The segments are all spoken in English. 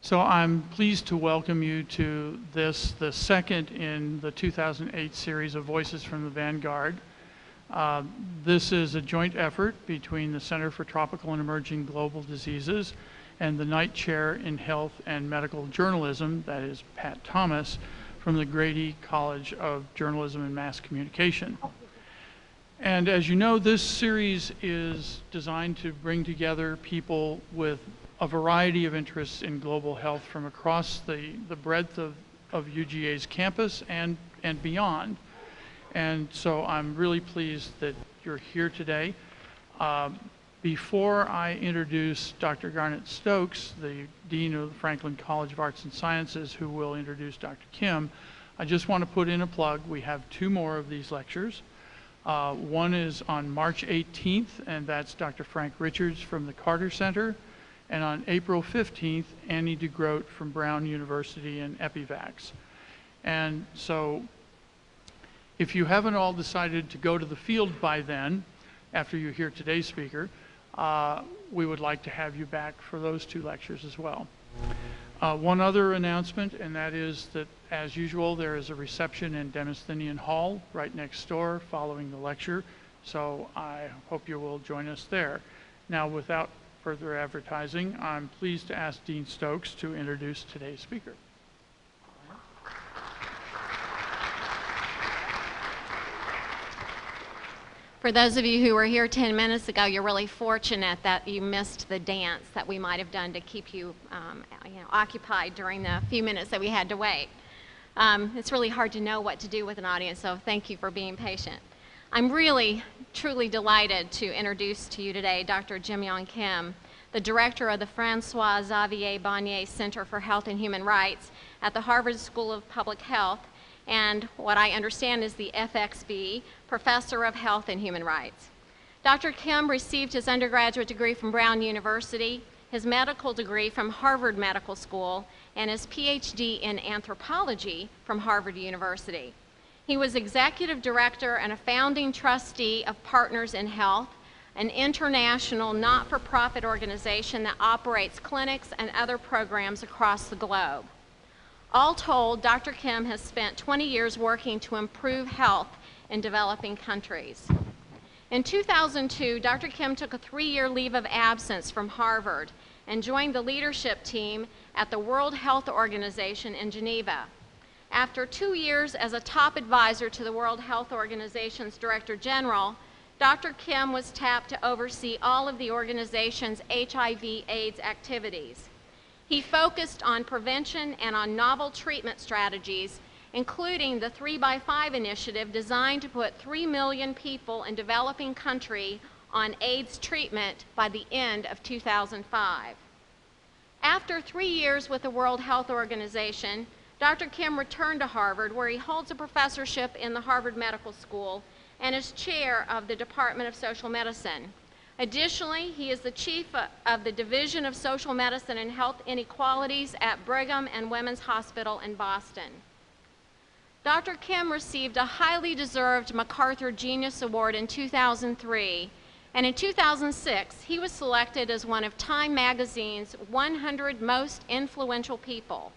So I'm pleased to welcome you to this, the second in the 2008 series of Voices from the Vanguard. This is a joint effort between the Center for Tropical and Emerging Global Diseases and the Knight Chair in Health and Medical Journalism, that is Pat Thomas, from the Grady College of Journalism and Mass Communication. And as you know, this series is designed to bring together people with a variety of interests in global health from across the breadth of UGA's campus and beyond. And so I'm really pleased that you're here today. Before I introduce Dr. Garnet Stokes, the Dean of the Franklin College of Arts and Sciences, who will introduce Dr. Kim, I just want to put in a plug. We have two more of these lectures. One is on March 18th, and that's Dr. Frank Richards from the Carter Center. And on April 15th, Annie DeGroat from Brown University and Epivax. And so if you haven't all decided to go to the field by then, after you hear today's speaker, we would like to have you back for those two lectures as well. One other announcement, and that is that, as usual, there is a reception in Demosthenian Hall right next door following the lecture. So I hope you will join us there. Now, without further advertising, I'm pleased to ask Dean Stokes to introduce today's speaker. For those of you who were here 10 minutes ago, you're really fortunate that you missed the dance that we might have done to keep you, occupied during the few minutes that we had to wait. It's really hard to know what to do with an audience, so thank you for being patient. I'm really, truly delighted to introduce to you today Dr. Yong Kim, the director of the Francois-Xavier Bagnoud Center for Health and Human Rights at the Harvard School of Public Health, and what I understand is the FXB, Professor of Health and Human Rights. Dr. Kim received his undergraduate degree from Brown University, his medical degree from Harvard Medical School, and his PhD in anthropology from Harvard University. He was executive director and a founding trustee of Partners in Health, an international not-for-profit organization that operates clinics and other programs across the globe. All told, Dr. Kim has spent 20 years working to improve health in developing countries. In 2002, Dr. Kim took a 3-year leave of absence from Harvard and joined the leadership team at the World Health Organization in Geneva. After 2 years as a top advisor to the World Health Organization's Director General, Dr. Kim was tapped to oversee all of the organization's HIV/AIDS activities. He focused on prevention and on novel treatment strategies, including the 3x5 initiative designed to put 3 million people in developing countries on AIDS treatment by the end of 2005. After 3 years with the World Health Organization, Dr. Kim returned to Harvard, where he holds a professorship in the Harvard Medical School and is chair of the Department of Social Medicine. Additionally, he is the chief of the Division of Social Medicine and Health Inequalities at Brigham and Women's Hospital in Boston. Dr. Kim received a highly deserved MacArthur Genius Award in 2003, and in 2006, he was selected as one of Time Magazine's 100 most influential people.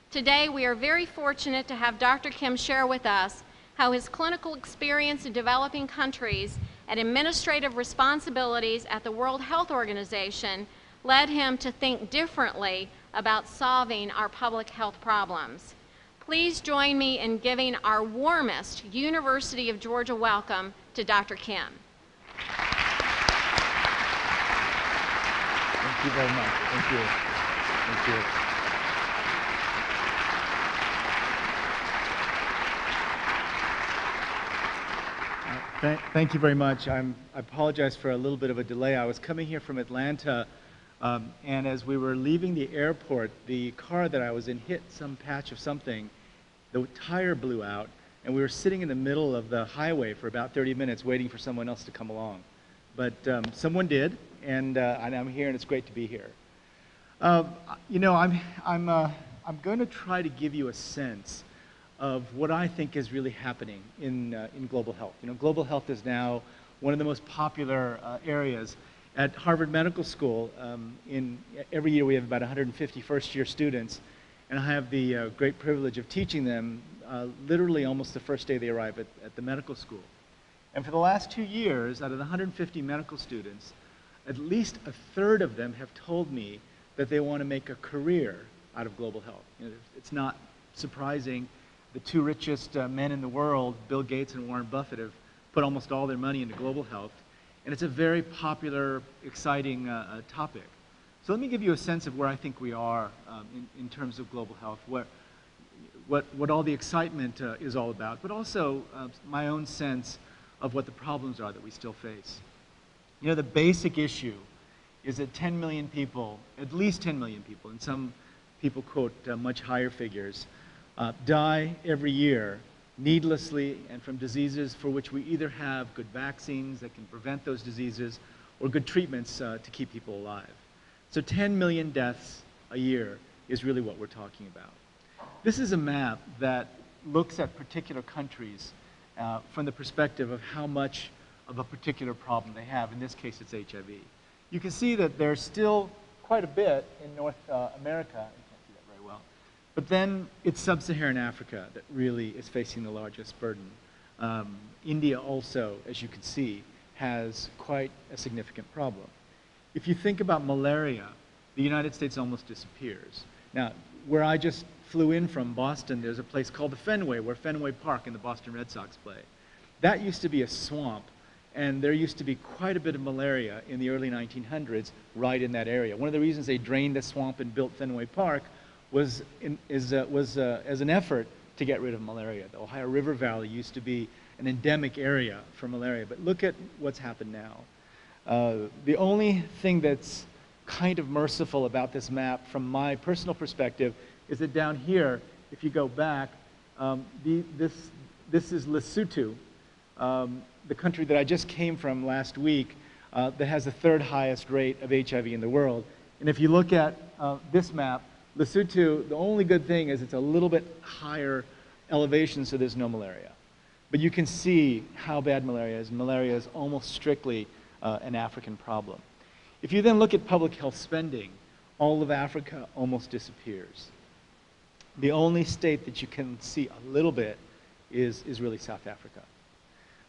Today, we are very fortunate to have Dr. Kim share with us how his clinical experience in developing countries and administrative responsibilities at the World Health Organization led him to think differently about solving our public health problems. Please join me in giving our warmest University of Georgia welcome to Dr. Kim. Thank you very much. Thank you. Thank you. Thank you very much. I apologize for a little bit of a delay. I was coming here from Atlanta, and as we were leaving the airport, the car that I was in hit some patch of something. The tire blew out, and we were sitting in the middle of the highway for about 30 minutes waiting for someone else to come along. But someone did, and I'm here, and it's great to be here. I'm going to try to give you a sense of what I think is really happening in global health. Global health is now one of the most popular areas, At Harvard Medical School, every year we have about 150 first-year students, and I have the great privilege of teaching them literally almost the first day they arrive at the medical school. And for the last 2 years, out of the 150 medical students, at least a third of them have told me that they want to make a career out of global health. You know, it's not surprising. The two richest men in the world, Bill Gates and Warren Buffett, have put almost all their money into global health. And it's a very popular, exciting topic. So let me give you a sense of where I think we are in terms of global health, what all the excitement is all about, but also my own sense of what the problems are that we still face. You know, the basic issue is that 10 million people, at least 10 million people, and some people quote much higher figures, die every year needlessly and from diseases for which we either have good vaccines that can prevent those diseases or good treatments to keep people alive. So 10 million deaths a year is really what we're talking about. This is a map that looks at particular countries from the perspective of how much of a particular problem they have. In this case, it's HIV. You can see that there's still quite a bit in North America. You can't see that very well. But then it's sub-Saharan Africa that really is facing the largest burden. India also, as you can see, has quite a significant problem. If you think about malaria, the United States almost disappears. Now, where I just flew in from Boston, there's a place called the Fenway, where Fenway Park and the Boston Red Sox play. That used to be a swamp, and there used to be quite a bit of malaria in the early 1900s right in that area. One of the reasons they drained the swamp and built Fenway Park was as an effort to get rid of malaria. The Ohio River Valley used to be an endemic area for malaria, but look at what's happened now. The only thing that's kind of merciful about this map from my personal perspective is that down here, if you go back, this is Lesotho, the country that I just came from last week that has the third highest rate of HIV in the world. And if you look at this map, Lesotho, the only good thing is it's a little bit higher elevation, so there's no malaria. But you can see how bad malaria is. Malaria is almost strictly an African problem. If you then look at public health spending, all of Africa almost disappears. The only state that you can see a little bit is really South Africa.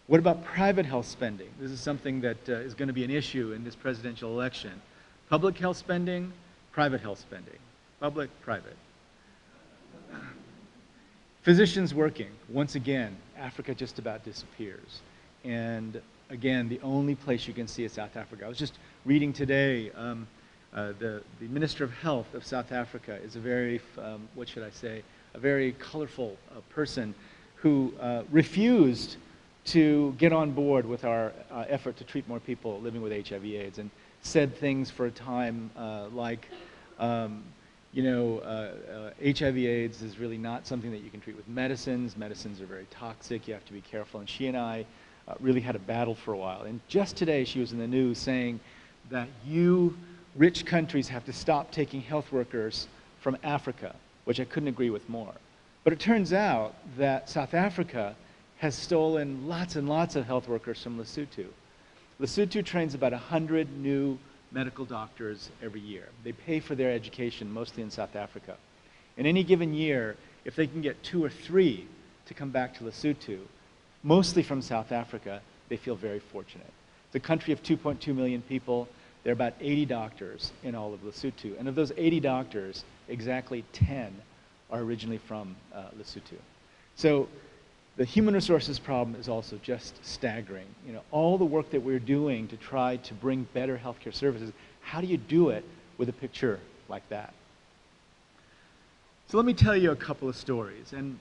What about private health spending? This is something that is going to be an issue in this presidential election. Public health spending, private health spending. Public, private. Physicians working. Once again, Africa just about disappears. And again, the only place you can see is South Africa. I was just reading today, the Minister of Health of South Africa is a very, what should I say, a very colorful person who refused to get on board with our effort to treat more people living with HIV/AIDS, and said things for a time like, HIV/AIDS is really not something that you can treat with medicines. Medicines are very toxic. You have to be careful. And she and I really had a battle for a while. And just today, she was in the news saying that you rich countries have to stop taking health workers from Africa, which I couldn't agree with more. But it turns out that South Africa has stolen lots and lots of health workers from Lesotho. Lesotho trains about 100 new medical doctors every year. They pay for their education mostly in South Africa. In any given year, if they can get 2 or 3 to come back to Lesotho, mostly from South Africa, they feel very fortunate. It's a country of 2.2 million people. There are about 80 doctors in all of Lesotho. And of those 80 doctors, exactly 10 are originally from Lesotho. So the human resources problem is also just staggering. You know, all the work that we're doing to try to bring better healthcare services, how do you do it with a picture like that? So let me tell you a couple of stories. And